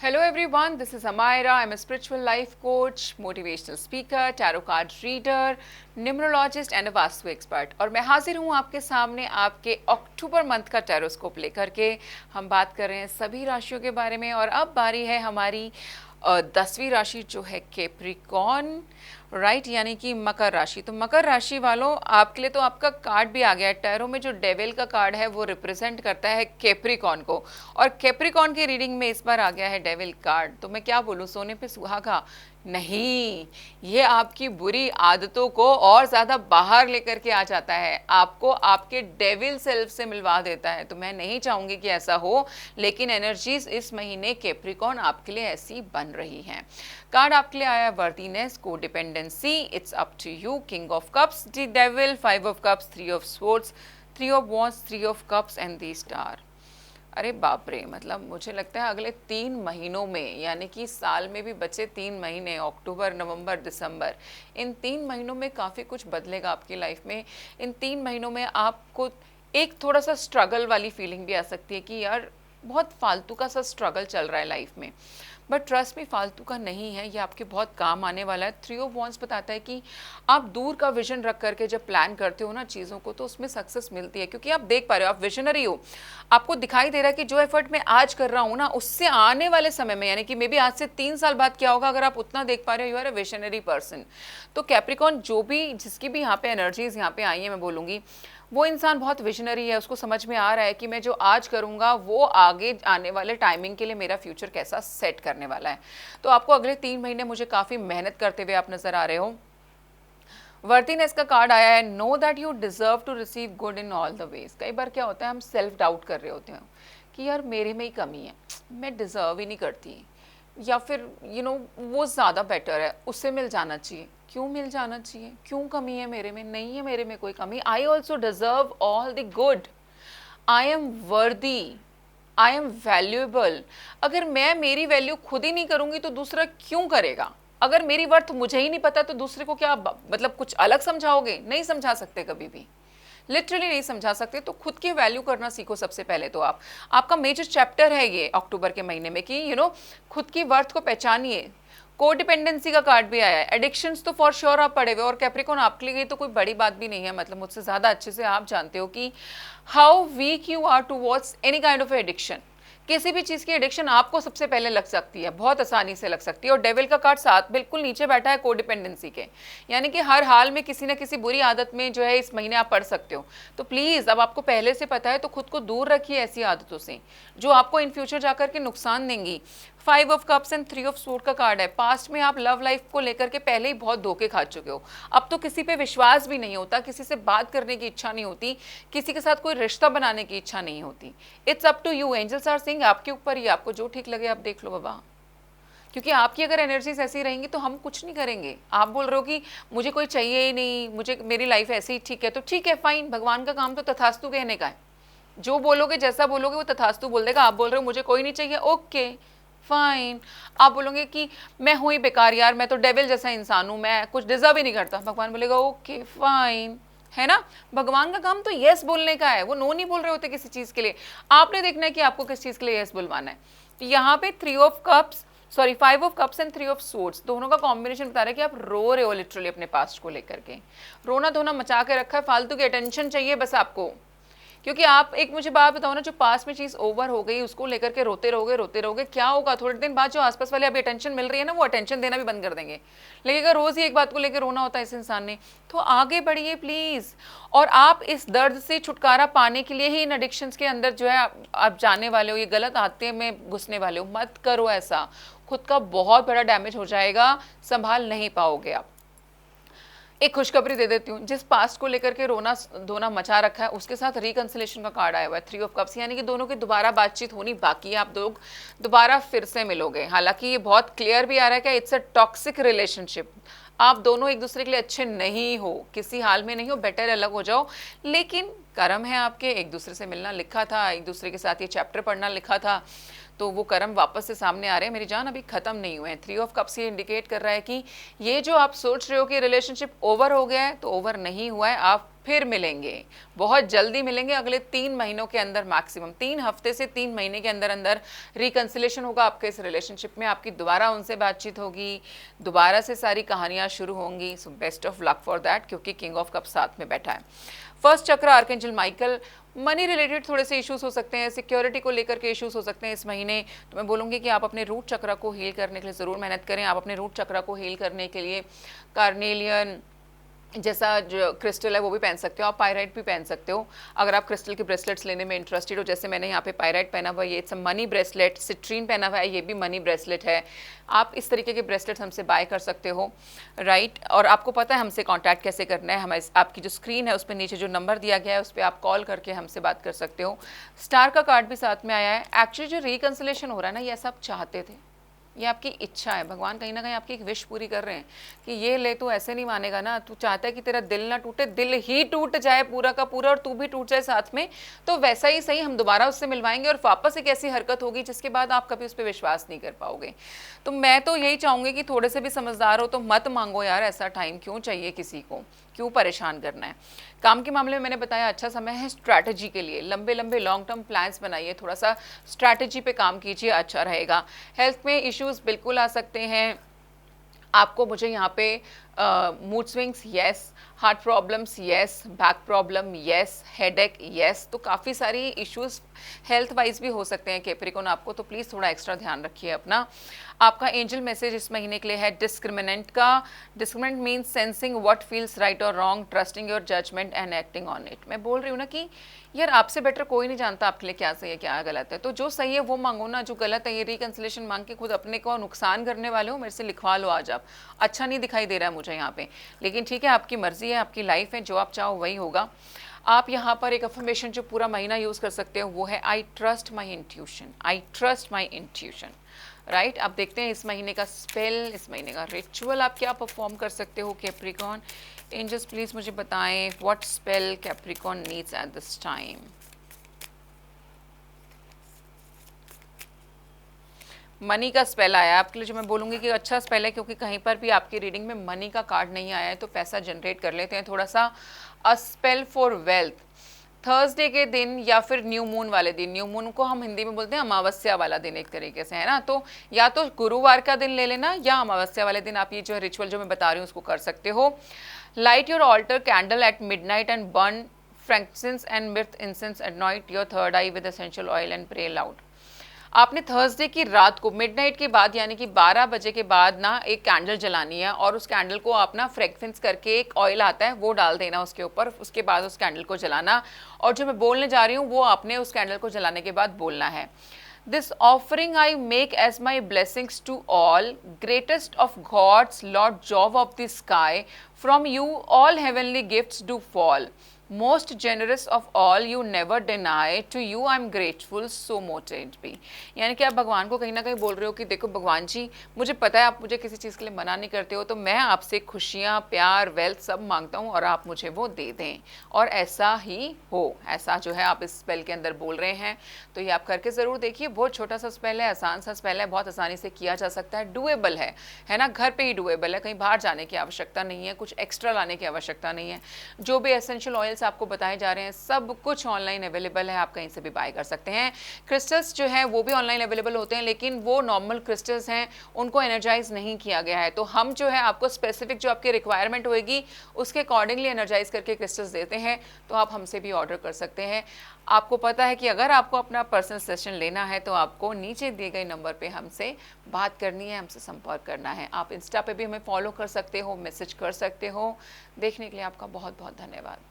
Hello everyone, this is Amaira. I'm a spiritual life coach, motivational speaker, tarot card reader, numerologist and vastu expert. और मैं हाजिर हूँ आपके सामने आपके अक्टूबर मंथ का टैरोस्कोप लेकर के। हम बात कर रहे हैं सभी राशियों के बारे में और अब बारी है हमारी 10वीं राशि जो है कैप्रिकॉर्न, राइट, यानी कि मकर राशि। तो मकर राशि वालों, आपके लिए तो आपका कार्ड भी आ गया है। टैरो में जो डेविल का कार्ड है वो रिप्रेजेंट करता है कैप्रिकॉर्न को, और कैप्रिकॉर्न की रीडिंग में इस बार आ गया है डेविल कार्ड। तो मैं क्या बोलूँ, सोने पे सुहागा नहीं, ये आपकी बुरी आदतों को और ज़्यादा बाहर लेकर के आ जाता है, आपको आपके डेविल सेल्फ से मिलवा देता है। तो मैं नहीं चाहूँगी कि ऐसा हो, लेकिन एनर्जीज इस महीने कैप्रिकॉर्न आपके लिए ऐसी बन रही हैं। कार्ड आपके लिए आया वर्दीनेस, को dependency, it's up to you, king of cups, the devil, 5 of cups, 3 of swords, 3 of wands, 3 of cups and the star. अरे बाप रे, मतलब मुझे लगता है अगले 3 महीनों में, यानी कि साल में भी बचे 3 महीने, अक्टूबर, नवंबर, दिसंबर, इन 3 महीनों में काफ़ी कुछ बदलेगा आपकी लाइफ में। इन 3 महीनों में आपको एक थोड़ा सा स्ट्रगल वाली फीलिंग भी आ सकती है कि यार बहुत फालतू का सा स्ट्रगल चल रहा है लाइफ में, बट ट्रस्ट में फालतू का नहीं है, ये आपके बहुत काम आने वाला है। 3 ऑफ वॉन्ड्स बताता है कि आप दूर का विजन रख करके जब प्लान करते हो ना चीज़ों को, तो उसमें सक्सेस मिलती है, क्योंकि आप देख पा रहे हो, आप विजनरी हो, आपको दिखाई दे रहा है कि जो एफर्ट मैं आज कर रहा हूँ ना, उससे आने वाले समय में, यानी कि मे बी आज से 3 साल बाद क्या होगा, अगर आप उतना देख पा रहे हो, you are a visionary person. तो कैप्रिकॉर्न जो भी, जिसकी भी यहाँ पे एनर्जीज यहाँ पे आई है, मैं बोलूँगी वो इंसान बहुत विजनरी है, उसको समझ में आ रहा है कि मैं जो आज करूँगा वो आगे आने वाले टाइमिंग के लिए मेरा फ्यूचर कैसा सेट करने वाला है। तो आपको अगले 3 महीने मुझे काफ़ी मेहनत करते हुए आप नज़र आ रहे हो। वर्दीनेस का कार्ड आया है, know that you deserve to receive good in all the ways. कई बार क्या होता है, हम सेल्फ डाउट कर रहे होते हैं कि यार मेरे में ही कमी है, मैं डिजर्व ही नहीं करती, या फिर वो ज़्यादा बेटर है, उससे मिल जाना चाहिए। क्यों मिल जाना चाहिए, क्यों कमी है मेरे में? नहीं है मेरे में कोई कमी। I also deserve all the good, I am वर्दी, आई एम वैल्यूएबल। अगर मैं मेरी वैल्यू खुद ही नहीं करूँगी तो दूसरा क्यों करेगा? अगर मेरी वर्थ मुझे ही नहीं पता तो दूसरे को क्या मतलब कुछ अलग समझाओगे? नहीं समझा सकते, कभी भी लिटरली नहीं समझा सकते। तो खुद की वैल्यू करना सीखो सबसे पहले। तो आपका मेजर चैप्टर है ये अक्टूबर के महीने में कि खुद की वर्थ को पहचानिए। कोडिपेंडेंसी का कार्ड भी आया है, एडिक्शंस तो फॉर श्योर आप पड़े हुए, और कैप्रिकॉर्न आपके लिए तो कोई बड़ी बात भी नहीं है, मतलब मुझसे ज़्यादा अच्छे से आप जानते हो कि how weak you are towards any kind of addiction. किसी भी चीज़ की एडिक्शन आपको सबसे पहले लग सकती है, बहुत आसानी से लग सकती है। और डेविल का कार्ड साथ बिल्कुल नीचे बैठा है कोडिपेंडेंसी के, यानी कि हर हाल में किसी ना किसी बुरी आदत में जो है इस महीने आप पड़ सकते हो। तो प्लीज़, अब आपको पहले से पता है तो खुद को दूर रखिए ऐसी आदतों से जो आपको इन फ्यूचर जाकर के नुकसान देंगी। 5 of cups and 3 of sword का कार्ड है। पास्ट में आप लव लाइफ को लेकर के पहले ही बहुत धोखे खा चुके हो, अब तो किसी पे विश्वास भी नहीं होता, किसी से बात करने की इच्छा नहीं होती, किसी के साथ कोई रिश्ता बनाने की इच्छा नहीं होती। It's up to you, angels are saying आपके ऊपर ही, आपको जो ठीक लगे आप देख लो बाबा, क्योंकि आपकी अगर एनर्जीज ऐसी रहेंगी तो हम कुछ नहीं करेंगे। आप बोल रहे हो कि मुझे कोई चाहिए ही नहीं, मुझे मेरी लाइफ ऐसी ही ठीक है, तो ठीक है, फाइन, भगवान का काम तो तथास्तु कहने का है। जो बोलोगे, जैसा बोलोगे वो तथास्तु बोल देगा। आप बोल रहे हो मुझे कोई नहीं चाहिए, ओके फाइन। आप बोलोगे कि मैं हूँ ही बेकार यार, मैं तो डेविल जैसा इंसान हूँ, मैं कुछ डिजर्व ही नहीं करता, भगवान बोलेगा ओके फाइन, है ना। भगवान का काम तो यस बोलने का है, वो नो नहीं बोल रहे होते किसी चीज़ के लिए। आपने देखना है कि आपको किस चीज़ के लिए यस बुलवाना है। तो यहाँ पे 3 of cups, sorry 5 of cups and 3 of swords, दोनों का कॉम्बिनेशन बता रहा है कि आप रो रहे हो लिटरली अपने पास्ट को लेकर के। रोना धोना मचा के रखा है, फालतू की अटेंशन चाहिए बस आपको। क्योंकि आप एक मुझे बात बताओ ना, जो पास में चीज़ ओवर हो गई उसको लेकर के रोते रहोगे, क्या होगा? थोड़े दिन बाद जो आसपास वाले अभी अटेंशन मिल रही है ना, वो अटेंशन देना भी बंद कर देंगे। लेकिन अगर रोज़ ही एक बात को लेकर रोना होता है इस इंसान ने, तो आगे बढ़िए प्लीज़। और आप इस दर्द से छुटकारा पाने के लिए ही इन एडिक्शंस के अंदर जो है आप जाने वाले हो, ये गलत आदतें में घुसने वाले हो। मत करो ऐसा, खुद का बहुत बड़ा डैमेज हो जाएगा, संभाल नहीं पाओगे आप। एक खुशखबरी दे देती हूँ, जिस पास्ट को लेकर के रोना धोना मचा रखा है उसके साथ रिकंसिलेशन का कार्ड आया हुआ है, 3 ऑफ कप्स, यानी कि दोनों की दोबारा बातचीत होनी बाकी है, आप लोग दोबारा फिर से मिलोगे। हालांकि ये बहुत क्लियर भी आ रहा है कि इट्स अ टॉक्सिक रिलेशनशिप, आप दोनों एक दूसरे के लिए अच्छे नहीं हो, किसी हाल में नहीं हो, बेटर अलग हो जाओ। लेकिन कर्म है आपके, एक दूसरे से मिलना लिखा था, एक दूसरे के साथ ये चैप्टर पढ़ना लिखा था, तो वो कर्म वापस से सामने आ रहे हैं मेरी जान, अभी खत्म नहीं हुए हैं। 3 ऑफ कप्स ये इंडिकेट कर रहा है कि ये जो आप सोच रहे हो कि रिलेशनशिप ओवर हो गया है, तो ओवर नहीं हुआ है, आप फिर मिलेंगे, बहुत जल्दी मिलेंगे, अगले 3 महीनों के अंदर, मैक्सिमम 3 हफ्ते से 3 महीने के अंदर अंदर रिकंसिलेशन होगा आपके इस रिलेशनशिप में, आपकी दोबारा उनसे बातचीत होगी, दोबारा से सारी कहानियां शुरू होंगी। So best of luck for that, क्योंकि किंग ऑफ कप साथ में बैठा है। फर्स्ट चक्र आर्कएंजल माइकल, मनी रिलेटेड थोड़े से इश्यूज हो सकते हैं, सिक्योरिटी को लेकर के इश्यूज हो सकते हैं इस महीने। तो मैं बोलूँगी कि आप अपने रूट चक्र को हील करने के लिए ज़रूर मेहनत करें। आप अपने रूट चक्र को हील करने के लिए कार्नेलियन जैसा जो क्रिस्टल है वो भी पहन सकते हो, आप पायराइट भी पहन सकते हो अगर आप क्रिस्टल के ब्रेसलेट्स लेने में इंटरेस्टेड हो। जैसे मैंने यहाँ पे पायराइट पहना हुआ है, ये इट्स मनी ब्रेसलेट, सिट्रीन पहना हुआ है, ये भी मनी ब्रेसलेट है। आप इस तरीके के ब्रेसलेट्स हमसे बाय कर सकते हो, राइट। और आपको पता है हमसे कांटेक्ट कैसे करना है, हमारे आपकी जो स्क्रीन है उस पर नीचे जो नंबर दिया गया है उस पर आप कॉल करके हमसे बात कर सकते हो। स्टार का कार्ड भी साथ में आया है। एक्चुअली जो रिकंसिलेशन हो रहा है ना, ये सब चाहते थे, ये आपकी इच्छा है, भगवान कहीं ना कहीं आपकी एक विश पूरी कर रहे हैं कि ये ले, तू ऐसे नहीं मानेगा ना, तू चाहता है कि तेरा दिल ना टूटे, दिल ही टूट जाए पूरा का पूरा और तू भी टूट जाए साथ में, तो वैसा ही सही हम दोबारा उससे मिलवाएंगे और वापस एक ऐसी हरकत होगी जिसके बाद आप कभी उस पर विश्वास नहीं कर पाओगे। तो मैं तो यही चाहूँगी कि थोड़े से भी समझदार हो तो मत मांगो यार, ऐसा टाइम क्यों चाहिए किसी को, क्यों परेशान करना है। काम के मामले में मैंने बताया अच्छा समय है स्ट्रैटेजी के लिए, लंबे लंबे लॉन्ग टर्म प्लान्स बनाइए, थोड़ा सा स्ट्रैटेजी पे काम कीजिए, अच्छा रहेगा। हेल्थ में इश्यूज बिल्कुल आ सकते हैं आपको, मुझे यहाँ पे mood swings yes, heart problems yes, back problem yes, headache yes, तो काफ़ी सारी इश्यूज हेल्थ वाइज भी हो सकते हैं कैप्रिकॉन आपको, तो प्लीज़ थोड़ा एक्स्ट्रा ध्यान रखिए अपना। आपका एंजल मैसेज इस महीने के लिए है डिस्क्रिमिनेंट का। Discriminant means sensing what feels right और wrong, trusting your judgment and acting on it. मैं बोल रही हूँ ना कि यार आपसे बेटर कोई नहीं जानता आपके लिए क्या सही है क्या गलत है, तो जो सही है वो मांगो ना, जो गलत है ये रिकंसिलेशन मांग के खुद अपने को नुकसान करने वाले हो, मेरे से लिखवा लो आज आप, अच्छा नहीं दिखाई दे रहा है मुझे यहाँ पे, लेकिन ठीक है आपकी मर्जी है, आपकी लाइफ है, जो आप चाहो वही होगा। आप यहाँ पर एक अफर्मेशन जो पूरा महीना यूज़ कर सकते हो वो है I trust my intuition, I trust my intuition, right. आप देखते हैं इस महीने का स्पेल, इस महीने का रिचुअल आप क्या परफॉर्म कर सकते हो कैप्रिकॉन। एंजल्स प्लीज मुझे बताएं what spell Capricorn needs at this time. Money का स्पेल आया आपके लिए, जो मैं बोलूँगी कि अच्छा स्पेल है, क्योंकि कहीं पर भी आपकी रीडिंग में मनी का कार्ड नहीं आया है, तो पैसा जनरेट कर लेते हैं थोड़ा सा। अ स्पेल फॉर वेल्थ, थर्सडे के दिन या फिर न्यू मून वाले दिन, न्यू मून को हम हिंदी में बोलते हैं अमावस्या वाला दिन एक तरीके से, है ना, तो या तो गुरुवार का दिन ले लेना या अमावस्या वाले दिन आप ये जो रिचुअल जो मैं बता रही हूँ उसको कर सकते हो। Light your altar candle at midnight and burn frankincense and myrrh incense, anoint your third eye with essential oil and pray loud. आपने थर्सडे की रात को मिडनाइट के बाद यानी कि 12 बजे के बाद ना एक कैंडल जलानी है, और उस कैंडल को आप ना फ्रेग्रेंस करके एक ऑयल आता है वो डाल देना उसके ऊपर, उसके बाद उस कैंडल को जलाना। और जो मैं बोलने जा रही हूँ वो आपने उस कैंडल को जलाने के बाद बोलना है, this offering I make as my blessings to all, greatest of gods lord Jove of the sky, from you all heavenly gifts do fall, most generous of all you never deny, to you I am grateful so mote it be. यानी कि आप भगवान को कहीं ना कहीं बोल रहे हो कि देखो भगवान जी, मुझे पता है आप मुझे किसी चीज़ के लिए मना नहीं करते हो, तो मैं आपसे खुशियाँ, प्यार, वेल्थ सब मांगता हूँ और आप मुझे वो दे दें, और ऐसा ही हो, ऐसा जो है आप इस स्पेल के अंदर बोल रहे हैं। तो ये आप करके ज़रूर देखिए, बहुत छोटा सा स्पेल है, आसान सा स्पेल है, बहुत आसानी से किया जा सकता है, डुएबल है ना, घर पर ही डुएबल है, कहीं बाहर जाने की आवश्यकता नहीं है, कुछ एक्स्ट्रा लाने की आवश्यकता नहीं है। जो भी एसेंशियल ऑयल्स आपको बताए जा रहे हैं सब कुछ ऑनलाइन अवेलेबल है, आप कहीं से भी बाय कर सकते हैं। क्रिस्टल्स जो है वो भी ऑनलाइन अवेलेबल होते हैं, लेकिन वो नॉर्मल क्रिस्टल्स हैं, उनको एनर्जाइज नहीं किया गया है, तो हम जो है आपको स्पेसिफिक जो आपकी रिक्वायरमेंट होगी उसके अकॉर्डिंगली एनर्जाइज करके क्रिस्टल्स देते हैं, तो आप हमसे भी ऑर्डर कर सकते हैं। आपको पता है कि अगर आपको अपना पर्सनल सेशन लेना है तो आपको नीचे दिए गए नंबर पे हमसे बात करनी है, हमसे संपर्क करना है। आप इंस्टा पे भी हमें फॉलो कर सकते हो, मैसेज कर सकते हो। देखने के लिए आपका बहुत बहुत धन्यवाद।